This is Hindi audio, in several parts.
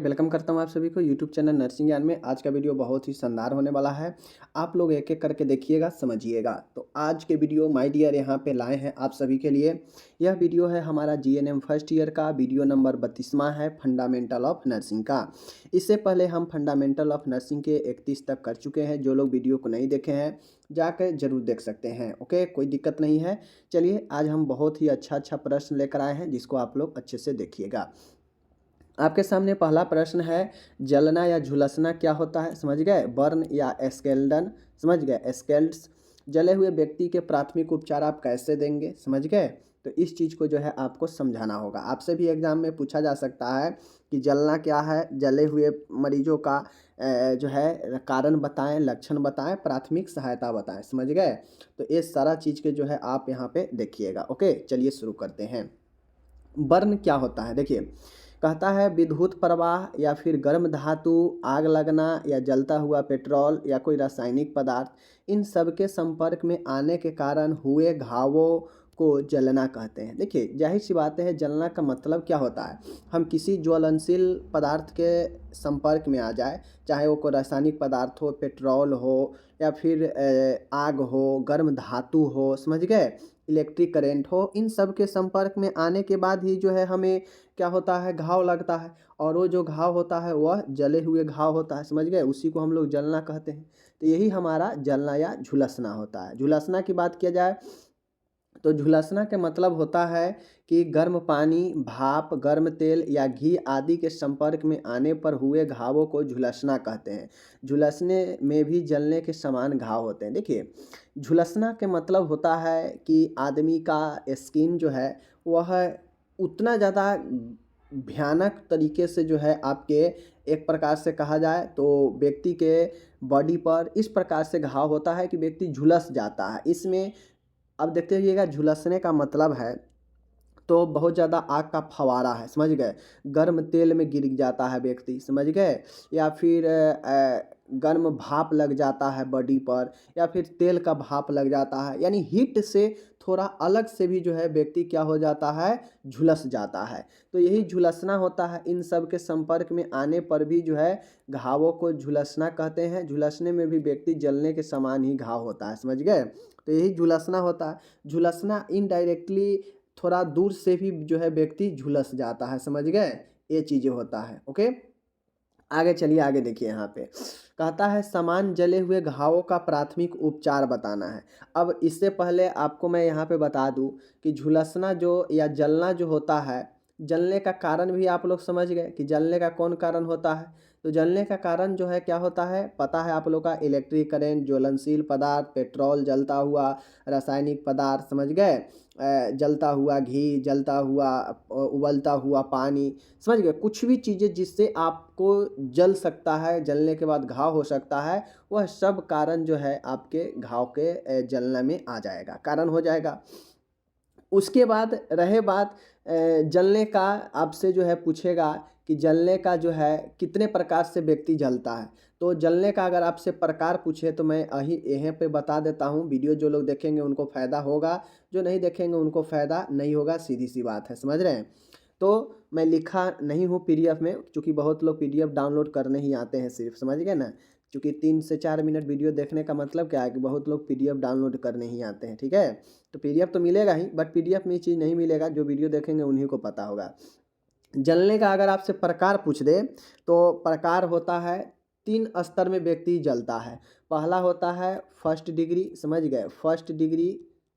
वेलकम करता हूँ आप सभी को यूट्यूब चैनल नर्सिंग ज्ञान में। आज का वीडियो बहुत ही शानदार होने वाला है। आप लोग एक एक करके देखिएगा, समझिएगा। तो आज के वीडियो माय डियर यहाँ पे लाए हैं आप सभी के लिए। यह वीडियो है हमारा जीएनएम फर्स्ट ईयर का, वीडियो नंबर 32वां है, फंडामेंटल ऑफ नर्सिंग का। इससे पहले हम फंडामेंटल ऑफ नर्सिंग के 31 तक कर चुके हैं। जो लोग वीडियो को नहीं देखे हैं जाकर जरूर देख सकते हैं। ओके, कोई दिक्कत नहीं है। चलिए, आज हम बहुत ही अच्छा प्रश्न लेकर आए हैं जिसको आप लोग अच्छे से देखिएगा। आपके सामने पहला प्रश्न है, जलना या झुलसना क्या होता है? समझ गए? बर्न या स्केल्डन, समझ गए? स्केल्ड्स। जले हुए व्यक्ति के प्राथमिक उपचार आप कैसे देंगे? समझ गए? तो इस चीज़ को जो है आपको समझाना होगा। आपसे भी एग्जाम में पूछा जा सकता है कि जलना क्या है, जले हुए मरीजों का जो है कारण बताएं, लक्षण बताएं, प्राथमिक सहायता बताएं। समझ गए? तो ये सारा चीज़ के जो है आप यहाँ पे देखिएगा। ओके, चलिए शुरू करते हैं। बर्न क्या होता है? देखिए, कहता है विद्युत प्रवाह या फिर गर्म धातु, आग लगना या जलता हुआ पेट्रोल या कोई रासायनिक पदार्थ, इन सब के संपर्क में आने के कारण हुए घावों को जलना कहते हैं। देखिए, जाहिर सी बात है, जलना का मतलब क्या होता है? हम किसी ज्वलनशील पदार्थ के संपर्क में आ जाए, चाहे वो कोई रासायनिक पदार्थ हो, पेट्रोल हो या फिर आग हो, गर्म धातु हो, समझ गए, इलेक्ट्रिक करंट हो, इन सब के संपर्क में आने के बाद ही जो है हमें क्या होता है, घाव लगता है। और वो जो घाव होता है वह जले हुए घाव होता है। समझ गए? उसी को हम लोग जलना कहते हैं। तो यही हमारा जलना या झुलसना होता है। झुलसना की बात किया जाए तो झुलसना के मतलब होता है कि गर्म पानी, भाप, गर्म तेल या घी आदि के संपर्क में आने पर हुए घावों को झुलसना कहते हैं। झुलसने में भी जलने के समान घाव होते हैं। देखिए, झुलसना के मतलब होता है कि आदमी का स्किन जो है वह उतना ज़्यादा भयानक तरीके से जो है आपके, एक प्रकार से कहा जाए तो व्यक्ति के बॉडी पर इस प्रकार से घाव होता है कि व्यक्ति झुलस जाता है। इसमें अब देखते रहिएगा, झुलसने का मतलब है तो बहुत ज़्यादा आग का फवारा है। समझ गए? गर्म तेल में गिर जाता है व्यक्ति, समझ गए, या फिर गर्म भाप लग जाता है बॉडी पर, या फिर तेल का भाप लग जाता है, यानी हीट से थोड़ा अलग से भी जो है व्यक्ति क्या हो जाता है, झुलस जाता है। तो यही झुलसना होता है। इन सब के संपर्क में आने पर भी जो है घावों को झुलसना कहते हैं। झुलसने में भी व्यक्ति जलने के समान ही घाव होता है। समझ गए? तो यही झुलसना होता है। झुलसना इनडायरेक्टली थोड़ा दूर से भी जो है व्यक्ति झुलस जाता है। समझ गए? ये चीज़ें होता है। ओके, आगे चलिए, आगे देखिए। यहाँ पे कहता है समान जले हुए घावों का प्राथमिक उपचार बताना है। अब इससे पहले आपको मैं यहाँ पे बता दूँ कि झुलसना जो या जलना जो होता है, जलने का कारण भी आप लोग समझ गए कि जलने का कौन कारण होता है। तो जलने का कारण जो है क्या होता है, पता है आप लोग का, इलेक्ट्रिक करंट, ज्वलनशील पदार्थ, पेट्रोल जलता हुआ, रासायनिक पदार्थ, समझ गए, जलता हुआ घी, जलता हुआ उबलता हुआ पानी, समझ गए। कुछ भी चीज़ें जिससे आपको जल सकता है, जलने के बाद घाव हो सकता है, वह सब कारण जो है आपके घाव के जलने में आ जाएगा, कारण हो जाएगा। उसके बाद रहे बात जलने का, आपसे जो है पूछेगा कि जलने का जो है कितने प्रकार से व्यक्ति जलता है। तो जलने का अगर आपसे प्रकार पूछे तो मैं यहाँ पे बता देता हूँ। वीडियो जो लोग देखेंगे उनको फ़ायदा होगा, जो नहीं देखेंगे उनको फ़ायदा नहीं होगा, सीधी सी बात है। समझ रहे हैं? तो मैं लिखा नहीं हूँ पीडीएफ में, क्योंकि बहुत लोग पीडीएफ डाउनलोड करने ही आते हैं सिर्फ। समझ गए ना? क्योंकि 3 से 4 मिनट वीडियो देखने का मतलब क्या है कि बहुत लोग पीडीएफ डाउनलोड करने ही आते हैं। ठीक है? तो पीडीएफ तो मिलेगा ही, बट पीडीएफ में ये चीज़ नहीं मिलेगा। जो वीडियो देखेंगे उन्हीं को पता होगा। जलने का अगर आपसे प्रकार पूछ दे तो प्रकार होता है, 3 स्तर में व्यक्ति जलता है। पहला होता है फर्स्ट डिग्री, समझ गए, फर्स्ट डिग्री,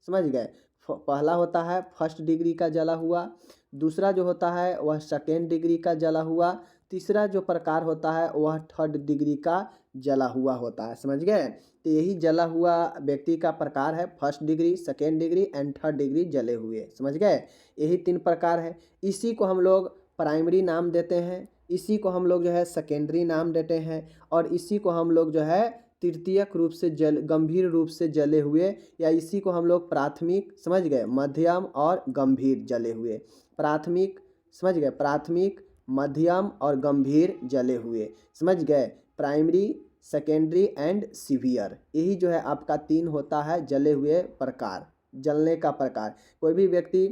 समझ गए। पहला होता है फर्स्ट डिग्री का जला हुआ, दूसरा जो होता है वह सेकेंड डिग्री का जला हुआ, तीसरा जो प्रकार होता है वह थर्ड डिग्री का जला हुआ होता है। समझ गए? तो यही जला हुआ व्यक्ति का प्रकार है, first degree, second degree and third degree जले हुए। समझ गए? यही 3 प्रकार है। इसी को हम लोग प्राइमरी नाम देते हैं, इसी को हम लोग जो है सेकेंडरी नाम देते हैं, और इसी को हम लोग जो है तृतीयक रूप से गंभीर रूप से जले हुए, या इसी को हम लोग प्राथमिक, समझ गए, मध्यम और गंभीर जले हुए। प्राथमिक, समझ गए, प्राथमिक, मध्यम और गंभीर जले हुए। समझ गए? प्राइमरी, सेकेंडरी एंड सीवियर, यही जो है आपका 3 होता है जले हुए प्रकार, जलने का प्रकार। कोई भी व्यक्ति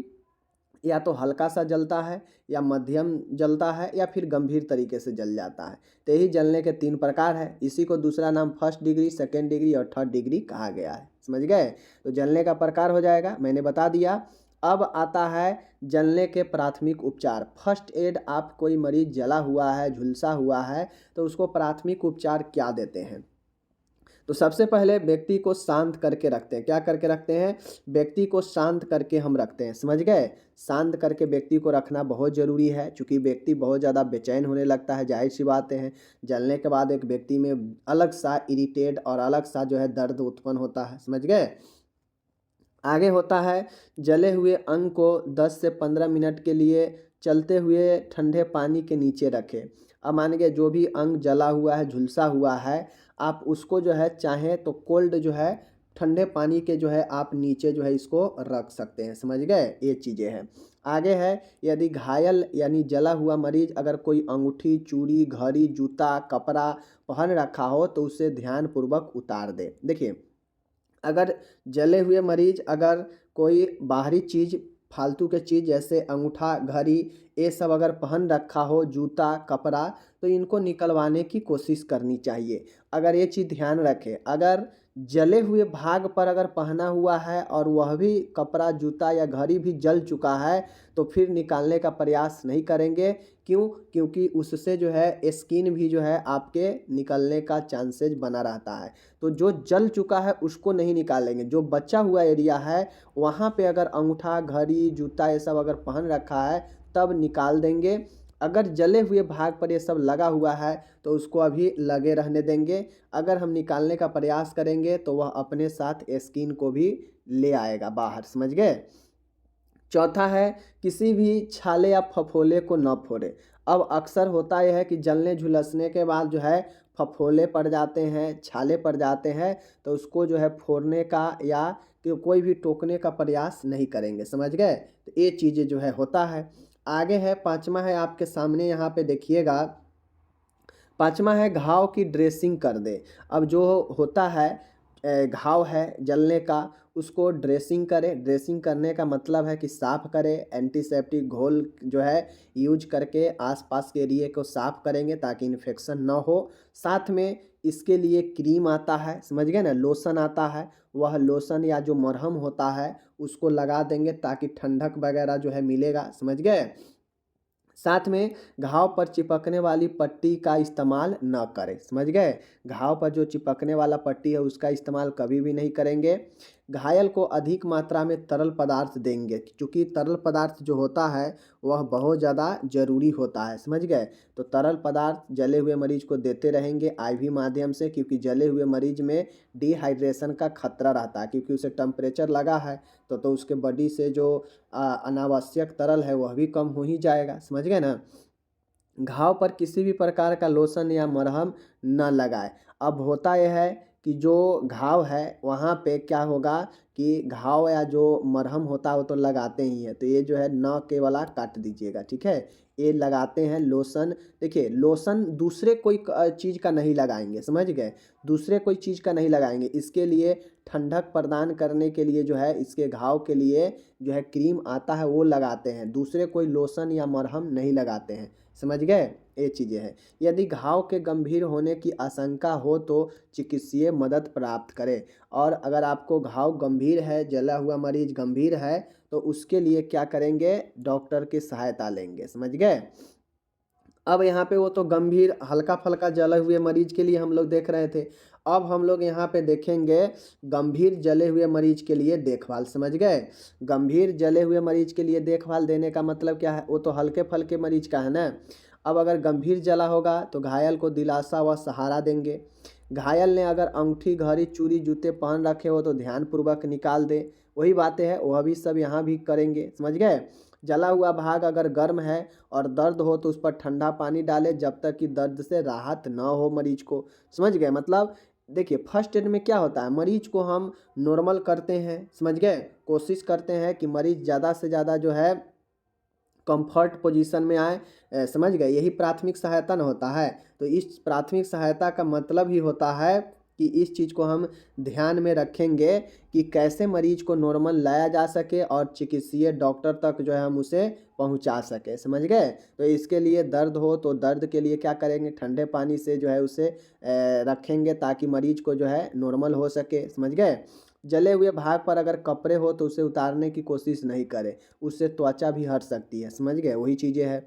या तो हल्का सा जलता है, या मध्यम जलता है, या फिर गंभीर तरीके से जल जाता है। तो यही जलने के 3 प्रकार है। इसी को दूसरा नाम फर्स्ट डिग्री, सेकेंड डिग्री और थर्ड डिग्री कहा गया है। समझ गए? तो जलने का प्रकार हो जाएगा, मैंने बता दिया। अब आता है जलने के प्राथमिक उपचार। फर्स्ट एड, आप कोई मरीज जला हुआ है, झुलसा हुआ है, तो उसको प्राथमिक उपचार क्या देते हैं? तो सबसे पहले व्यक्ति को शांत करके रखते हैं। क्या करके रखते हैं? व्यक्ति को शांत करके हम रखते हैं। समझ गए? शांत करके व्यक्ति को रखना बहुत ज़रूरी है, क्योंकि व्यक्ति बहुत ज़्यादा बेचैन होने लगता है। जाहिर सी बातें हैं, जलने के बाद एक व्यक्ति में अलग सा इरिटेट और अलग सा जो है दर्द उत्पन्न होता है। समझ गए? आगे होता है जले हुए अंग को 10 से 15 मिनट के लिए चलते हुए ठंडे पानी के नीचे रखें। अब मान के जो भी अंग जला हुआ है, झुलसा हुआ है, आप उसको जो है चाहें तो कोल्ड जो है ठंडे पानी के जो है आप नीचे जो है इसको रख सकते हैं। समझ गए? ये चीज़ें हैं। आगे है, यदि घायल यानी जला हुआ मरीज अगर कोई अंगूठी, चूड़ी, घड़ी, जूता, कपड़ा पहन रखा हो तो उसे ध्यानपूर्वक उतार दे। देखिए, अगर जले हुए मरीज अगर कोई बाहरी चीज़, फालतू के चीज़ जैसे अंगूठा, घड़ी, ये सब अगर पहन रखा हो, जूता, कपड़ा, तो इनको निकलवाने की कोशिश करनी चाहिए। अगर ये चीज़ ध्यान रखें, अगर जले हुए भाग पर अगर पहना हुआ है और वह भी कपड़ा, जूता या घड़ी भी जल चुका है, तो फिर निकालने का प्रयास नहीं करेंगे। क्यों? क्योंकि उससे जो है स्किन भी जो है आपके निकलने का चांसेज बना रहता है। तो जो जल चुका है उसको नहीं निकालेंगे। जो बचा हुआ एरिया है वहाँ पे अगर अंगूठा, घड़ी, जूता ये सब अगर पहन रखा है तब निकाल देंगे। अगर जले हुए भाग पर ये सब लगा हुआ है तो उसको अभी लगे रहने देंगे। अगर हम निकालने का प्रयास करेंगे तो वह अपने साथ स्किन को भी ले आएगा बाहर। समझ गए? चौथा है, किसी भी छाले या फफोले को न फोड़े। अब अक्सर होता यह है कि जलने झुलसने के बाद जो है फफोले पड़ जाते हैं, छाले पड़ जाते हैं, तो उसको जो है फोड़ने का या कि कोई भी टोकने का प्रयास नहीं करेंगे। समझ गए? तो ये चीज़ें जो है होता है। आगे है, पाँचवा है आपके सामने यहाँ पे देखिएगा। पाँचवा है, घाव की ड्रेसिंग कर दे। अब जो होता है घाव है जलने का, उसको ड्रेसिंग करें। ड्रेसिंग करने का मतलब है कि साफ़ करें, एंटीसेप्टिक घोल जो है यूज करके आसपास के एरिए को साफ़ करेंगे ताकि इन्फेक्शन ना हो। साथ में इसके लिए क्रीम आता है, समझ गए ना, लोशन आता है, वह लोशन या जो मरहम होता है उसको लगा देंगे ताकि ठंडक वगैरह जो है मिलेगा। समझ गए? साथ में घाव पर चिपकने वाली पट्टी का इस्तेमाल न करें। समझ गए? घाव पर जो चिपकने वाला पट्टी है उसका इस्तेमाल कभी भी नहीं करेंगे। घायल को अधिक मात्रा में तरल पदार्थ देंगे, क्योंकि तरल पदार्थ जो होता है वह बहुत ज़्यादा ज़रूरी होता है। समझ गए? तो तरल पदार्थ जले हुए मरीज को देते रहेंगे आईवी माध्यम से, क्योंकि जले हुए मरीज में डिहाइड्रेशन का खतरा रहता है, क्योंकि उसे टेम्परेचर लगा है तो उसके बॉडी से जो अनावश्यक तरल है वह भी कम हो ही जाएगा। समझ गए ना? घाव पर किसी भी प्रकार का लोशन या मरहम न लगाएं। अब होता यह है कि जो घाव है वहाँ पे क्या होगा कि घाव या जो मरहम होता है वो तो लगाते ही हैं, तो ये जो है न के वाला काट दीजिएगा। ठीक है? ये लगाते हैं लोशन। देखिए, लोशन दूसरे कोई चीज़ का नहीं लगाएंगे। समझ गए? दूसरे कोई चीज़ का नहीं लगाएंगे। इसके लिए ठंडक प्रदान करने के लिए जो है इसके घाव के लिए जो है क्रीम आता है वो लगाते हैं, दूसरे कोई लोशन या मरहम नहीं लगाते हैं। समझ गए? ये चीज़ें हैं। यदि घाव के गंभीर होने की आशंका हो तो चिकित्सीय मदद प्राप्त करें। और अगर आपको घाव गंभीर है, जला हुआ मरीज गंभीर है, तो उसके लिए क्या करेंगे? डॉक्टर की सहायता लेंगे। समझ गए? अब यहाँ पे वो तो गंभीर हल्का फल्का जले हुए मरीज के लिए हम लोग देख रहे थे। अब हम लोग यहाँ पे देखेंगे गंभीर जले हुए मरीज के लिए देखभाल। समझ गए? गंभीर जले हुए मरीज के लिए देखभाल देने का मतलब क्या है? वो तो हल्के फल्के मरीज का है ना। अब अगर गंभीर जला होगा तो घायल को दिलासा व सहारा देंगे। घायल ने अगर अंगूठी, घड़ी, चूड़ी, जूते पहन रखे हो तो ध्यानपूर्वक निकाल दे। वही बातें हैं, वह भी सब यहाँ भी करेंगे। समझ गए? जला हुआ भाग अगर गर्म है और दर्द हो तो उस पर ठंडा पानी डालें जब तक कि दर्द से राहत न हो मरीज को। समझ गए? मतलब देखिए, फर्स्ट एड में क्या होता है, मरीज को हम नॉर्मल करते हैं। समझ गए? कोशिश करते हैं कि मरीज ज़्यादा से ज़्यादा जो है कंफर्ट पोजीशन में आए। समझ गए? यही प्राथमिक सहायता न होता है। तो इस प्राथमिक सहायता का मतलब ही होता है कि इस चीज़ को हम ध्यान में रखेंगे कि कैसे मरीज को नॉर्मल लाया जा सके और चिकित्सीय डॉक्टर तक जो है हम उसे पहुंचा सके, समझ गए। तो इसके लिए दर्द हो तो दर्द के लिए क्या करेंगे, ठंडे पानी से जो है उसे रखेंगे ताकि मरीज को जो है नॉर्मल हो सके, समझ गए। जले हुए भाग पर अगर कपड़े हो तो उसे उतारने की कोशिश नहीं करें, उससे त्वचा भी हट सकती है, समझ गए। वही चीज़ें हैं।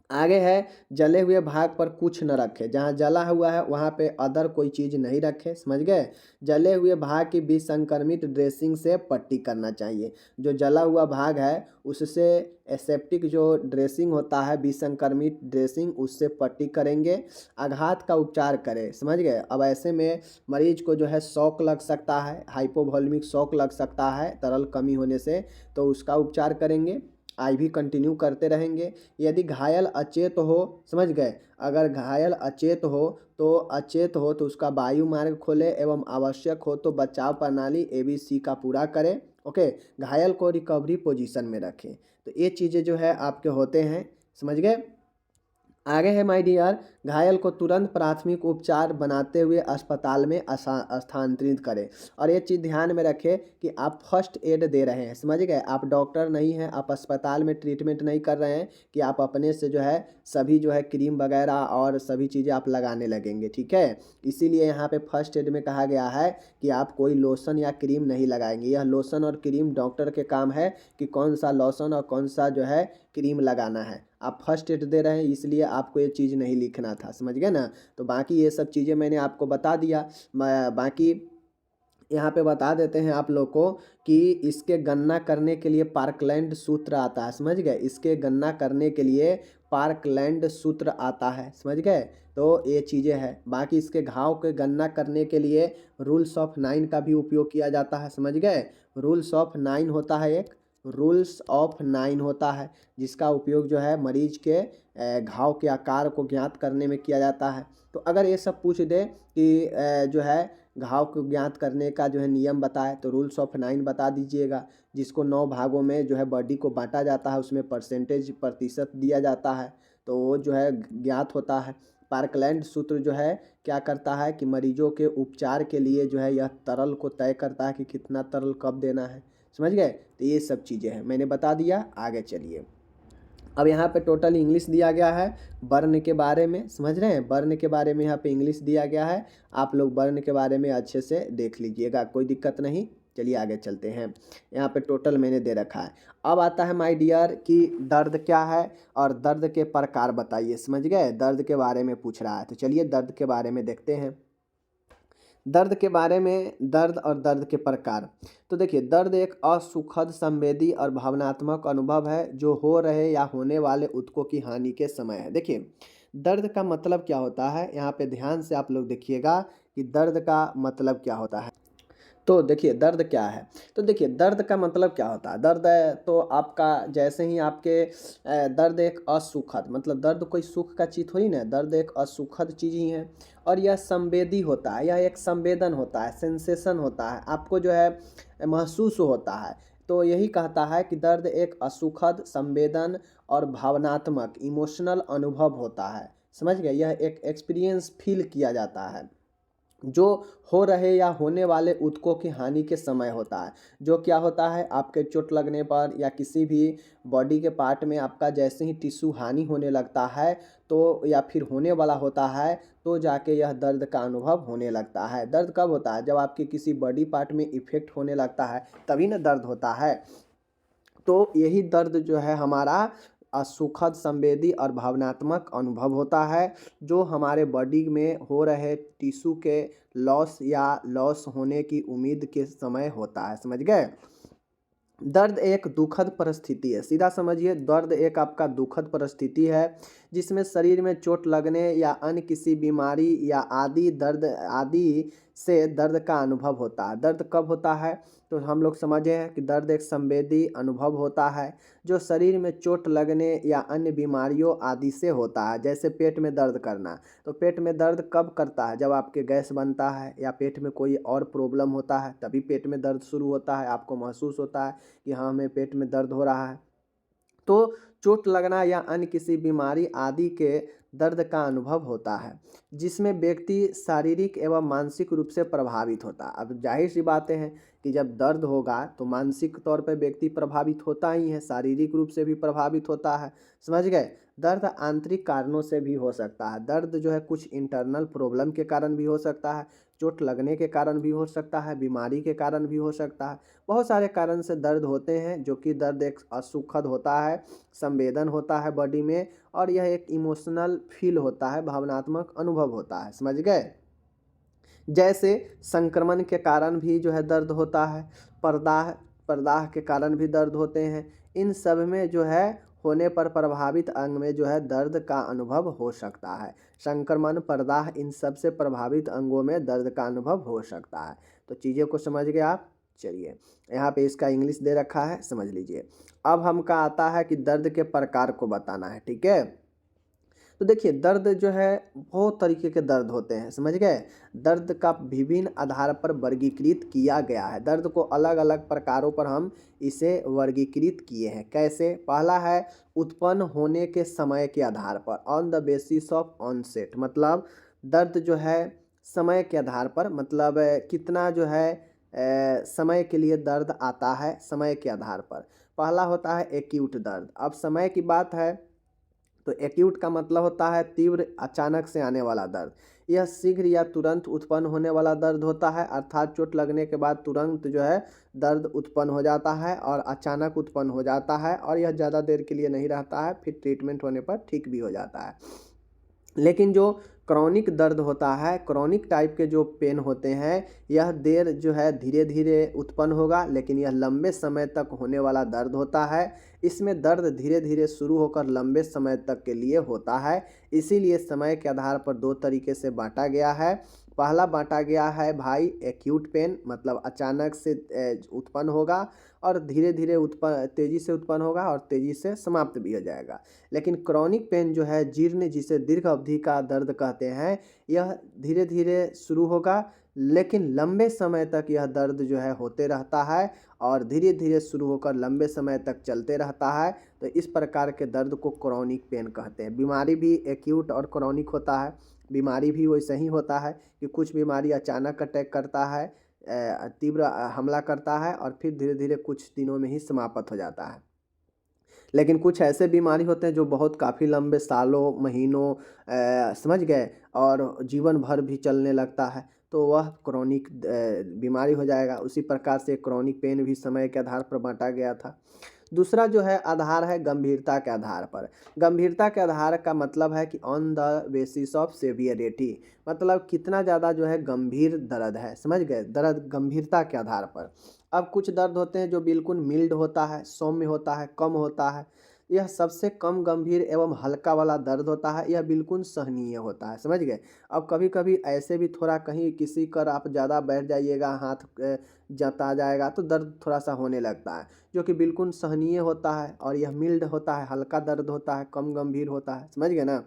आगे है, जले हुए भाग पर कुछ न रखें, जहाँ जला हुआ है वहाँ पे अदर कोई चीज़ नहीं रखें, समझ गए। जले हुए भाग की विसंक्रमित ड्रेसिंग से पट्टी करना चाहिए। जो जला हुआ भाग है उससे एसेप्टिक जो ड्रेसिंग होता है, विसंक्रमित ड्रेसिंग, उससे पट्टी करेंगे। आघात का उपचार करें, समझ गए। अब ऐसे में मरीज को जो है शॉक लग सकता है, हाइपोवॉल्मिक शॉक लग सकता है तरल कमी होने से, तो उसका उपचार करेंगे। आईवी कंटिन्यू करते रहेंगे। यदि घायल अचेत हो, समझ गए, अगर घायल अचेत हो तो उसका वायु मार्ग खोले एवं आवश्यक हो तो बचाव प्रणाली ABC का पूरा करें। ओके, घायल को रिकवरी पोजीशन में रखें। तो ये चीज़ें जो है आपके होते हैं, समझ गए। आगे है माय डियर, घायल को तुरंत प्राथमिक उपचार बनाते हुए अस्पताल में स्थानांतरित करें। और ये चीज़ ध्यान में रखें कि आप फर्स्ट एड दे रहे हैं, समझ गए। आप डॉक्टर नहीं हैं, आप अस्पताल में ट्रीटमेंट नहीं कर रहे हैं कि आप अपने से जो है सभी जो है क्रीम वगैरह और सभी चीज़ें आप लगाने लगेंगे, ठीक है। इसीलिए यहाँ पे फर्स्ट एड में कहा गया है कि आप कोई लोशन या क्रीम नहीं लगाएंगे। यह लोशन और क्रीम डॉक्टर के काम है कि कौन सा लोशन और कौन सा जो है क्रीम लगाना है। आप फर्स्ट एड दे रहे हैं इसलिए आपको ये चीज़ नहीं लिखना था, समझ गए ना। तो बाकी ये सब चीज़ें मैंने आपको बता दिया। बाकी यहाँ पे बता देते हैं आप लोग को कि इसके गणना करने के लिए पार्कलैंड सूत्र आता है, समझ गए। इसके गणना करने के लिए पार्कलैंड सूत्र आता है, समझ गए। तो ये चीज़ें हैं। बाकी इसके घाव के गणना करने के लिए रूल्स ऑफ 9 का भी उपयोग किया जाता है, समझ गए। रूल्स ऑफ 9 होता है, एक रूल्स ऑफ 9 होता है जिसका उपयोग जो है मरीज के घाव के आकार को ज्ञात करने में किया जाता है। तो अगर ये सब पूछ दे कि जो है घाव को ज्ञात करने का जो है नियम बताए तो रूल्स ऑफ 9 बता दीजिएगा, जिसको 9 भागों में जो है बॉडी को बांटा जाता है, उसमें परसेंटेज प्रतिशत दिया जाता है, तो वो जो है ज्ञात होता है। पार्कलैंड सूत्र जो है क्या करता है कि मरीजों के उपचार के लिए जो है यह तरल को तय करता है कि कितना तरल कब देना है, समझ गए। तो ये सब चीज़ें हैं, मैंने बता दिया। आगे चलिए, अब यहाँ पे टोटल इंग्लिश दिया गया है बर्न के बारे में, समझ रहे हैं। बर्न के बारे में यहाँ पे इंग्लिश दिया गया है, आप लोग बर्न के बारे में अच्छे से देख लीजिएगा, कोई दिक्कत नहीं। चलिए आगे चलते हैं। यहाँ पे टोटल मैंने दे रखा है। अब आता है माय डियर कि दर्द क्या है और दर्द के प्रकार बताइए, समझ गए। दर्द के बारे में पूछ रहा है, तो चलिए दर्द के बारे में देखते हैं। दर्द के बारे में, दर्द और दर्द के प्रकार। तो देखिए, दर्द एक असुखद, संवेदी और भावनात्मक अनुभव है जो हो रहे या होने वाले ऊतकों की हानि के समय है। देखिए, दर्द का मतलब क्या होता है, यहाँ पे ध्यान से आप लोग देखिएगा कि दर्द का मतलब क्या होता है। तो देखिए दर्द क्या है। तो देखिए दर्द का मतलब क्या होता है। दर्द है तो आपका जैसे ही आपके दर्द एक असुखद, मतलब दर्द कोई सुख का चीज़ थोड़ी ना, दर्द एक असुखद चीज़ ही है। और यह संवेदी होता है, यह एक संवेदन होता है, सेंसेशन होता है, आपको जो है महसूस होता है। तो यही कहता है कि दर्द एक असुखद, संवेदन और भावनात्मक, इमोशनल अनुभव होता है, समझ गए। यह एक एक्सपीरियंस फील किया जाता है जो हो रहे या होने वाले ऊतकों की हानि के समय होता है। जो क्या होता है, आपके चोट लगने पर या किसी भी बॉडी के पार्ट में आपका जैसे ही टिश्यू हानि होने लगता है तो या फिर होने वाला होता है तो जाके यह दर्द का अनुभव होने लगता है। दर्द कब होता है, जब आपके किसी बॉडी पार्ट में इफेक्ट होने लगता है तभी ना दर्द होता है। तो यही दर्द जो है हमारा सुखद, संवेदी और भावनात्मक अनुभव होता है जो हमारे बॉडी में हो रहे टिश्यू के लॉस या लॉस होने की उम्मीद के समय होता है, समझ गए। दर्द एक दुखद परिस्थिति है, सीधा समझिए, दर्द एक आपका दुखद परिस्थिति है जिसमें शरीर में चोट लगने या अन्य किसी बीमारी या आदि से दर्द का अनुभव होता है। दर्द कब होता है, तो हम लोग समझे हैं कि दर्द एक संवेदी अनुभव होता है जो शरीर में चोट लगने या अन्य बीमारियों आदि से होता है। जैसे पेट में दर्द करना, तो पेट में दर्द कब करता है, जब आपके गैस बनता है या पेट में कोई और प्रॉब्लम होता है तभी पेट में दर्द शुरू होता है, आपको महसूस होता है कि हाँ हमें पेट में दर्द हो रहा है। तो चोट लगना या अन्य किसी बीमारी आदि के दर्द का अनुभव होता है, जिसमें व्यक्ति शारीरिक एवं मानसिक रूप से प्रभावित होता है। अब जाहिर सी बातें हैं कि जब दर्द होगा तो मानसिक तौर पे व्यक्ति प्रभावित होता ही है, शारीरिक रूप से भी प्रभावित होता है। समझ गए? दर्द आंतरिक कारणों से भी हो सकता है। दर्द जो है कुछ इंटरनल प्रॉब्लम के कारण भी हो सकता है, चोट लगने के कारण भी हो सकता है, बीमारी के कारण भी हो सकता है। बहुत सारे कारण से दर्द होते हैं, जो कि दर्द एक असुखद होता है, संवेदन होता है बॉडी में, और यह एक इमोशनल फील होता है, भावनात्मक अनुभव होता है। समझ गए? जैसे संक्रमण के कारण भी जो है दर्द होता है, प्रदाह प्रदाह के कारण भी दर्द होते हैं। इन सब में जो है होने पर प्रभावित अंग में जो है दर्द का अनुभव हो सकता है। संक्रमण, प्रदाह, इन सब से प्रभावित अंगों में दर्द का अनुभव हो सकता है। तो चीज़ों को समझ गए आप? चलिए, यहाँ पे इसका इंग्लिश दे रखा है, समझ लीजिए। अब हमका आता है कि दर्द के प्रकार को बताना है, ठीक है? तो देखिए, दर्द जो है बहुत तरीके के दर्द होते हैं, समझ गए? दर्द का विभिन्न आधार पर वर्गीकृत किया गया है। दर्द को अलग अलग प्रकारों पर हम इसे वर्गीकृत किए हैं। कैसे? पहला है उत्पन्न होने के समय के आधार पर, on the basis of onset. मतलब दर्द जो है समय के आधार पर, मतलब कितना जो है समय के लिए दर्द आता है, समय के आधार पर। पहला होता है एक्यूट दर्द। अब समय की बात है तो एक्यूट का मतलब होता है तीव्र, अचानक से आने वाला दर्द। यह शीघ्र या तुरंत उत्पन्न होने वाला दर्द होता है, अर्थात चोट लगने के बाद तुरंत जो है दर्द उत्पन्न हो जाता है और अचानक उत्पन्न हो जाता है, और यह ज़्यादा देर के लिए नहीं रहता है, फिर ट्रीटमेंट होने पर ठीक भी हो जाता है। लेकिन जो क्रॉनिक दर्द होता है, क्रॉनिक टाइप के जो पेन होते हैं, यह देर जो है धीरे धीरे उत्पन्न होगा, लेकिन यह लंबे समय तक होने वाला दर्द होता है। इसमें दर्द धीरे धीरे शुरू होकर लंबे समय तक के लिए होता है। इसीलिए समय के आधार पर दो तरीके से बांटा गया है। पहला बांटा गया है भाई एक्यूट पेन, मतलब अचानक से उत्पन्न होगा और धीरे धीरे तेज़ी से उत्पन्न होगा और तेज़ी से समाप्त भी हो जाएगा। लेकिन क्रॉनिक पेन जो है, जीर्ण, जिसे दीर्घ अवधि का दर्द कहते हैं, यह धीरे धीरे शुरू होगा, लेकिन लंबे समय तक यह दर्द जो है होते रहता है और धीरे धीरे शुरू होकर लंबे समय तक चलते रहता है। तो इस प्रकार के दर्द को क्रॉनिक पेन कहते हैं। बीमारी भी एक्यूट और क्रॉनिक होता है। बीमारी भी वैसे ही होता है कि कुछ बीमारी अचानक अटैक करता है, तीव्र हमला करता है और फिर धीरे धीरे कुछ दिनों में ही समाप्त हो जाता है। लेकिन कुछ ऐसे बीमारी होते हैं जो बहुत काफ़ी लंबे सालों, महीनों, समझ गए, और जीवन भर भी चलने लगता है, तो वह क्रॉनिक बीमारी हो जाएगा। उसी प्रकार से क्रॉनिक पेन भी समय के आधार पर बांटा गया था। दूसरा जो है आधार है गंभीरता के आधार पर। गंभीरता के आधार का मतलब है कि on the basis of severity, मतलब कितना ज़्यादा जो है गंभीर दर्द है, समझ गए? दर्द गंभीरता के आधार पर। अब कुछ दर्द होते हैं जो बिल्कुल मिल्ड होता है, सौम्य होता है, कम होता है। यह सबसे कम गंभीर एवं हल्का वाला दर्द होता है, यह बिल्कुल सहनीय होता है, समझ गए? अब कभी कभी ऐसे भी थोड़ा कहीं किसी कर आप ज़्यादा बैठ जाइएगा, हाथ जता जाएगा तो दर्द थोड़ा सा होने लगता है, जो कि बिल्कुल सहनीय होता है, और यह मिल्ड होता है, हल्का दर्द होता है, कम गंभीर होता है, समझ गए ना?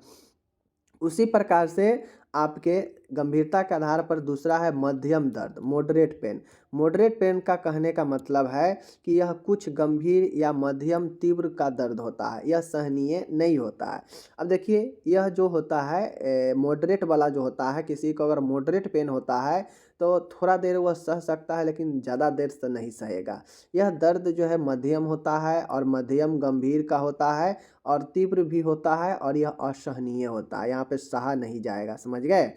उसी प्रकार से आपके गंभीरता के आधार पर दूसरा है मध्यम दर्द, मॉडरेट पेन। मॉडरेट पेन का कहने का मतलब है कि यह कुछ गंभीर या मध्यम तीव्र का दर्द होता है, यह सहनीय नहीं होता है। अब देखिए, यह जो होता है मॉडरेट वाला जो होता है, किसी को अगर मॉडरेट पेन होता है तो थोड़ा देर वह सह सकता है, लेकिन ज़्यादा देर से नहीं सहेगा। यह दर्द जो है मध्यम होता है और मध्यम गंभीर का होता है और तीव्र भी होता है, और यह असहनीय होता है, यहाँ पे सहा नहीं जाएगा, समझ गए?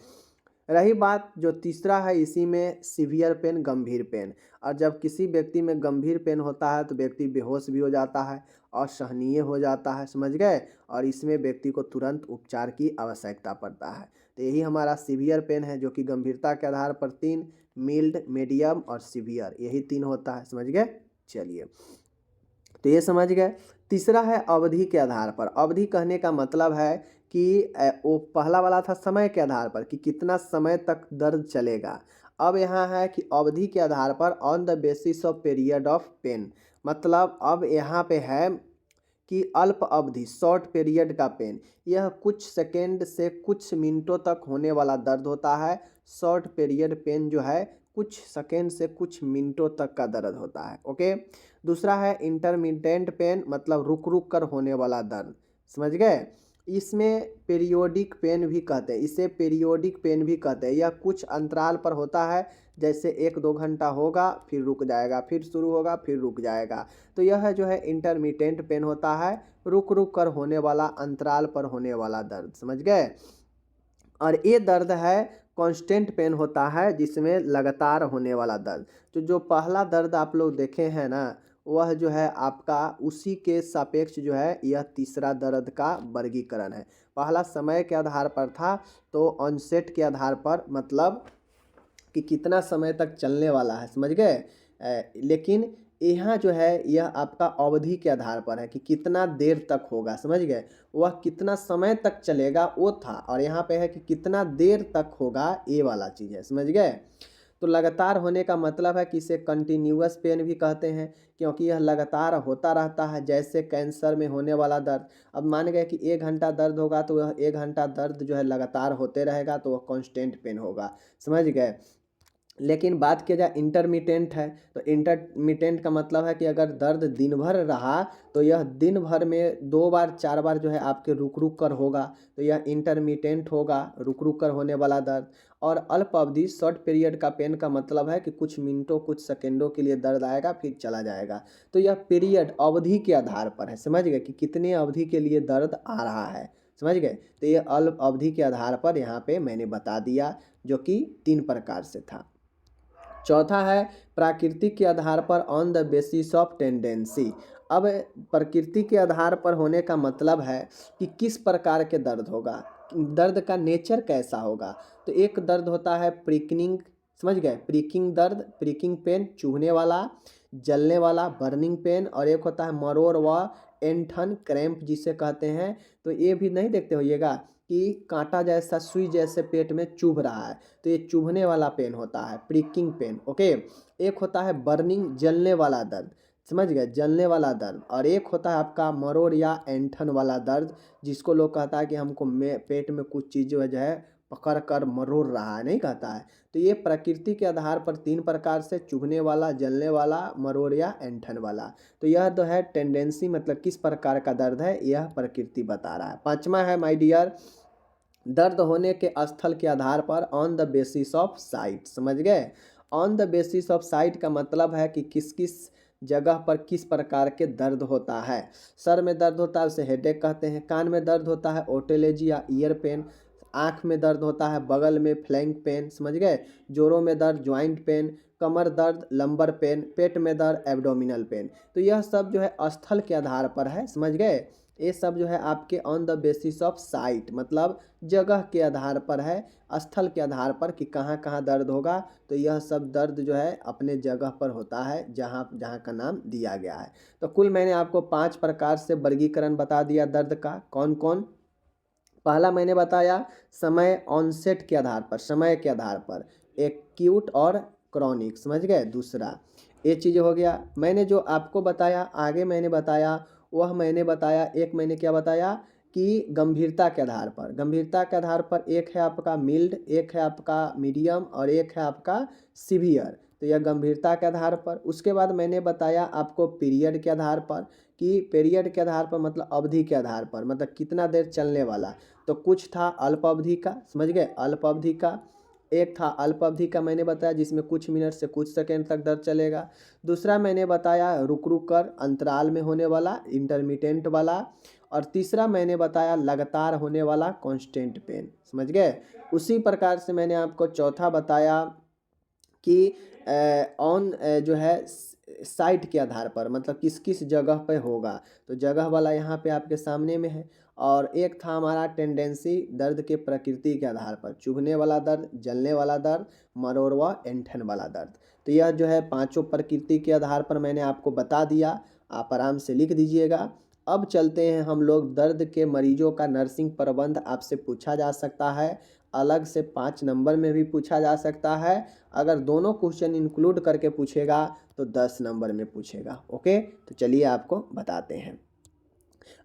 रही बात जो तीसरा है, इसी में सीवियर पेन, गंभीर पेन। और जब किसी व्यक्ति में गंभीर पेन होता है तो व्यक्ति बेहोश भी हो जाता है, असहनीय हो जाता है, समझ गए? और इसमें व्यक्ति को तुरंत उपचार की आवश्यकता पड़ता है। तो यही हमारा सीवियर पेन है, जो कि गंभीरता के आधार पर 3, मिल्ड, मीडियम और सीवियर, यही 3 होता है, समझ गए? चलिए, तो ये समझ गए। तीसरा है अवधि के आधार पर। अवधि कहने का मतलब है कि वो पहला वाला था समय के आधार पर कि कितना समय तक दर्द चलेगा। अब यहाँ है कि अवधि के आधार पर, on the basis of period of pain. मतलब अब यहाँ पे है कि अल्प अवधि, शॉर्ट पीरियड का पेन, यह कुछ सेकेंड से कुछ मिनटों तक होने वाला दर्द होता है। शॉर्ट पीरियड पेन जो है कुछ सेकेंड से कुछ मिनटों तक का दर्द होता है, ओके। दूसरा है इंटरमिटेंट पेन, मतलब रुक रुक कर होने वाला दर्द, समझ गए? इसमें पीरियोडिक पेन भी कहते हैं, इसे पीरियोडिक पेन भी कहते हैं। यह कुछ अंतराल पर होता है, जैसे 1-2 घंटा होगा फिर रुक जाएगा, फिर शुरू होगा फिर रुक जाएगा। तो यह जो है इंटरमिटेंट पेन होता है, रुक रुक कर होने वाला, अंतराल पर होने वाला दर्द, समझ गए। और ये दर्द है कांस्टेंट पेन होता है, जिसमें लगातार होने वाला दर्द। तो जो पहला दर्द आप लोग देखे हैं ना, वह जो है आपका उसी के सापेक्ष जो है यह तीसरा दर्द का वर्गीकरण है। पहला समय के आधार पर था, तो ऑनसेट के आधार पर, मतलब कि कितना समय तक चलने वाला है, समझ गए। लेकिन यहाँ जो है यह आपका अवधि के आधार पर है कि कितना देर तक होगा, समझ गए। वह कितना समय तक चलेगा वो था, और यहाँ पे है कि कितना देर तक होगा, ये वाला चीज़ है, समझ गए। तो लगातार होने का मतलब है कि इसे कंटिन्यूअस पेन भी कहते हैं, क्योंकि यह लगातार होता रहता है, जैसे कैंसर में होने वाला दर्द। अब मान गए कि 1 घंटा दर्द होगा, तो वह 1 घंटा दर्द जो है लगातार होते रहेगा, तो वह कांस्टेंट पेन होगा, समझ गए। लेकिन बात किया जाए इंटरमिटेंट है, तो इंटरमिटेंट का मतलब है कि अगर दर्द दिन भर रहा, तो यह दिन भर में 2 बार 4 बार जो है आपके रुक रुक कर होगा, तो यह इंटरमिटेंट होगा, रुक रुक कर होने वाला दर्द। और अल्प अवधि शॉर्ट पीरियड का पेन का मतलब है कि कुछ मिनटों कुछ सेकेंडों के लिए दर्द आएगा फिर चला जाएगा। तो यह पीरियड अवधि के आधार पर है, समझ गए, कि कितने अवधि के लिए दर्द आ रहा है, समझ गए। तो ये अल्प अवधि के आधार पर यहाँ पे मैंने बता दिया, जो कि 3 प्रकार से था। चौथा है प्राकृतिक के आधार पर, on the basis of tendency. अब प्रकृति के आधार पर होने का मतलब है कि किस प्रकार के दर्द होगा, दर्द का नेचर कैसा होगा। तो एक दर्द होता है प्रिकनिंग, समझ गए, प्रिकिंग दर्द, प्रिकिंग पेन, चुभने वाला, जलने वाला, बर्निंग पेन। और एक होता है मरोड़ व एंठन क्रैम्प जिसे कहते हैं। तो ये भी नहीं देखते होइएगा कि कांटा जैसा, सुई जैसे पेट में चुभ रहा है, तो ये चुभने वाला पेन होता है, प्रिकिंग पेन, ओके। एक होता है बर्निंग, जलने वाला दर्द, समझ गए, जलने वाला दर्द। और एक होता है आपका मरोड़ या एंठन वाला दर्द, जिसको लोग कहता है कि हमको पेट में कुछ चीज़ जो है पकड़ कर मरोड़ रहा है, नहीं कहता है। तो ये प्रकृति के आधार पर 3 प्रकार से, चुभने वाला, जलने वाला, मरोड़ या एंठन वाला। तो यह तो है टेंडेंसी, मतलब किस प्रकार का दर्द है, यह प्रकृति बता रहा है। 5वां है माय डियर, दर्द होने के स्थल के आधार पर, on the basis of site, समझ गए। On the basis of site का मतलब है कि किस किस जगह पर किस प्रकार के दर्द होता है। सर में दर्द होता है उसे हेडेक कहते हैं, कान में दर्द होता है ओटेलॉजी या ईयर पेन, आँख में दर्द होता है बगल में फ्लैंक पेन, समझ गए, जोड़ों में दर्द ज्वाइंट पेन, कमर दर्द लंबर पेन, पेट में दर्द एब्डोमिनल पेन। तो यह सब जो है स्थल के आधार पर है, समझ गए। ये सब जो है आपके on the basis of site, मतलब जगह के आधार पर है, स्थल के आधार पर कि कहाँ कहाँ दर्द होगा। तो यह सब दर्द जो है अपने जगह पर होता है, जहाँ जहाँ का नाम दिया गया है। तो कुल मैंने आपको 5 प्रकार से वर्गीकरण बता दिया दर्द का। कौन कौन? पहला मैंने बताया समय, ऑनसेट के आधार पर, समय के आधार पर, एक्यूट और क्रॉनिक, समझ गए। दूसरा ये चीज़ हो गया। मैंने जो आपको बताया, आगे मैंने बताया, वह मैंने बताया, एक मैंने क्या बताया कि गंभीरता के आधार पर, गंभीरता के आधार पर एक है आपका मिल्ड, एक है आपका मीडियम और एक है आपका सीवियर। तो यह गंभीरता के आधार पर। उसके बाद मैंने बताया आपको पीरियड के आधार पर, कि पीरियड के आधार पर मतलब अवधि के आधार पर, मतलब कितना देर चलने वाला। तो कुछ था अल्प अवधि का, समझ गए, अल्प अवधि का। एक था अल्प अवधि का मैंने बताया, जिसमें कुछ मिनट से कुछ सेकंड तक दर्द चलेगा। दूसरा मैंने बताया रुक रुक कर अंतराल में होने वाला, इंटरमिटेंट वाला। और तीसरा मैंने बताया लगातार होने वाला, कांस्टेंट पेन, समझ गए। उसी प्रकार से मैंने आपको चौथा बताया कि ऑन जो है साइट के आधार पर, मतलब किस किस जगह पे होगा। तो जगह वाला यहाँ पे आपके सामने में है। और एक था हमारा टेंडेंसी, दर्द के प्रकृति के आधार पर, चुभने वाला दर्द, जलने वाला दर्द, मरोड़ व एंठन वाला दर्द। तो यह जो है 5 प्रकृति के आधार पर मैंने आपको बता दिया, आप आराम से लिख दीजिएगा। अब चलते हैं हम लोग, दर्द के मरीजों का नर्सिंग प्रबंध आपसे पूछा जा सकता है, अलग से 5 नंबर में भी पूछा जा सकता है। अगर दोनों क्वेश्चन इंक्लूड करके पूछेगा तो 10 नंबर में पूछेगा, ओके। तो चलिए आपको बताते हैं।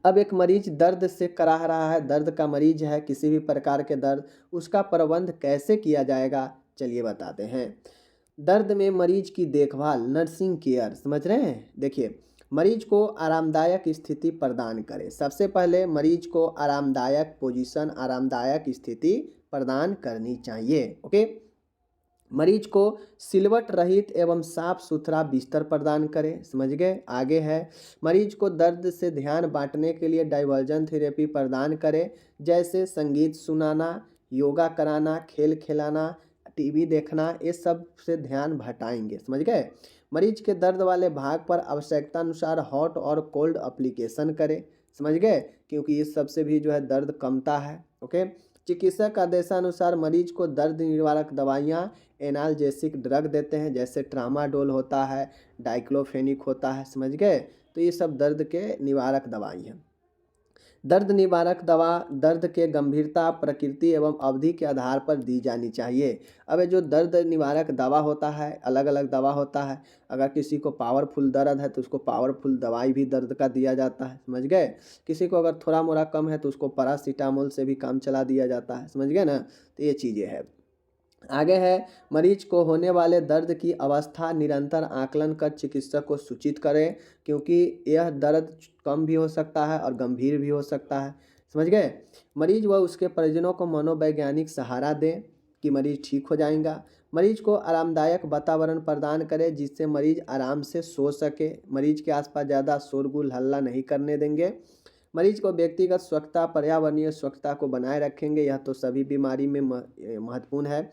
अब एक मरीज दर्द से कराह रहा है, दर्द का मरीज है, किसी भी प्रकार के दर्द, उसका प्रबंध कैसे किया जाएगा, चलिए बताते हैं। दर्द में मरीज की देखभाल, नर्सिंग केयर, समझ रहे हैं। देखिए, मरीज को आरामदायक स्थिति प्रदान करें। सबसे पहले मरीज को आरामदायक पोजीशन, आरामदायक स्थिति प्रदान करनी चाहिए। ओके। मरीज को सिलवट रहित एवं साफ सुथरा बिस्तर प्रदान करें। समझ गए। आगे है, मरीज को दर्द से ध्यान बांटने के लिए डाइवर्जन थेरेपी प्रदान करें, जैसे संगीत सुनाना, योगा कराना, खेल खिलाना, टीवी देखना, ये सब से ध्यान भटाएंगे। समझ गए। मरीज के दर्द वाले भाग पर आवश्यकता अनुसार हॉट और कोल्ड एप्लीकेशन करें। समझ गए, क्योंकि इस सब से भी जो है दर्द कमता है। ओके। चिकित्सक आदेशानुसार मरीज को दर्द निवारक दवाइयाँ, एनाल्जेसिक ड्रग देते हैं, जैसे ट्रामाडोल होता है, डाइक्लोफेनिक होता है। समझ गए। तो ये सब दर्द के निवारक दवाई हैं। दर्द निवारक दवा दर्द के गंभीरता, प्रकृति एवं अवधि के आधार पर दी जानी चाहिए। अब ये जो दर्द निवारक दवा होता है, अलग अलग दवा होता है। अगर किसी को पावरफुल दर्द है तो उसको पावरफुल दवाई भी दर्द का दिया जाता है। समझ गए। किसी को अगर थोड़ा मोड़ा कम है तो उसको पैरासीटामोल से भी काम चला दिया जाता है। समझ गए ना। तो ये चीज़ें हैं। आगे है, मरीज को होने वाले दर्द की अवस्था निरंतर आकलन कर चिकित्सक को सूचित करें, क्योंकि यह दर्द कम भी हो सकता है और गंभीर भी हो सकता है। समझ गए। मरीज व उसके परिजनों को मनोवैज्ञानिक सहारा दें कि मरीज ठीक हो जाएगा। मरीज को आरामदायक वातावरण प्रदान करें जिससे मरीज आराम से सो सके। मरीज के आसपास ज़्यादा शोरगुल हल्ला नहीं करने देंगे। मरीज को व्यक्तिगत स्वच्छता, पर्यावरणीय स्वच्छता को बनाए रखेंगे। यह तो सभी बीमारी में महत्वपूर्ण है।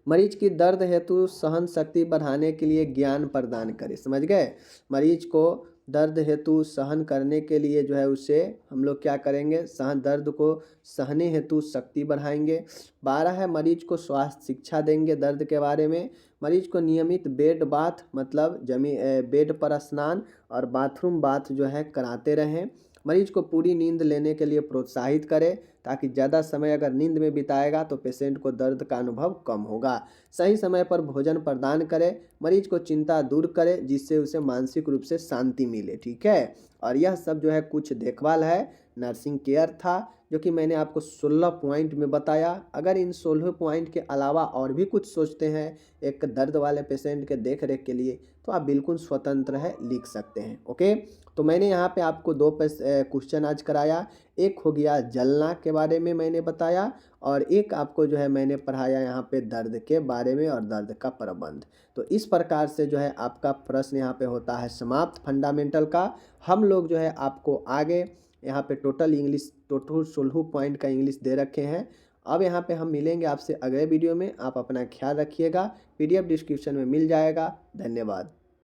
मरीज की दर्द हेतु सहन शक्ति बढ़ाने के लिए ज्ञान प्रदान करें। समझ गए। मरीज को दर्द हेतु सहन करने के लिए जो है उसे हम लोग क्या करेंगे, दर्द को सहने हेतु शक्ति बढ़ाएंगे। 12 है, मरीज को स्वास्थ्य शिक्षा देंगे दर्द के बारे में। मरीज को नियमित बेड बाथ, मतलब बेड पर स्नान और बाथरूम बाथ जो है कराते रहें। मरीज को पूरी नींद लेने के लिए प्रोत्साहित करें, ताकि ज़्यादा समय अगर नींद में बिताएगा तो पेशेंट को दर्द का अनुभव कम होगा। सही समय पर भोजन प्रदान करें। मरीज को चिंता दूर करें जिससे उसे मानसिक रूप से शांति मिले। ठीक है। और यह सब जो है कुछ देखभाल है, नर्सिंग केयर था, जो कि मैंने आपको 16 पॉइंट में बताया। अगर इन 16 पॉइंट के अलावा और भी कुछ सोचते हैं एक दर्द वाले पेशेंट के देख रेख के लिए, तो आप बिल्कुल स्वतंत्र है, लिख सकते हैं। ओके। तो मैंने यहाँ पे आपको 2 क्वेश्चन आज कराया। एक हो गया जलना के बारे में मैंने बताया, और एक आपको जो है मैंने पढ़ाया यहाँ पे दर्द के बारे में और दर्द का प्रबंध। तो इस प्रकार से जो है आपका प्रश्न यहाँ पे होता है समाप्त फंडामेंटल का। हम लोग जो है आपको आगे यहाँ पे टोटल 16 पॉइंट का इंग्लिश दे रखे हैं। अब यहाँ पे हम मिलेंगे आपसे अगले वीडियो में। आप अपना ख्याल रखिएगा। PDF डिस्क्रिप्शन में मिल जाएगा। धन्यवाद।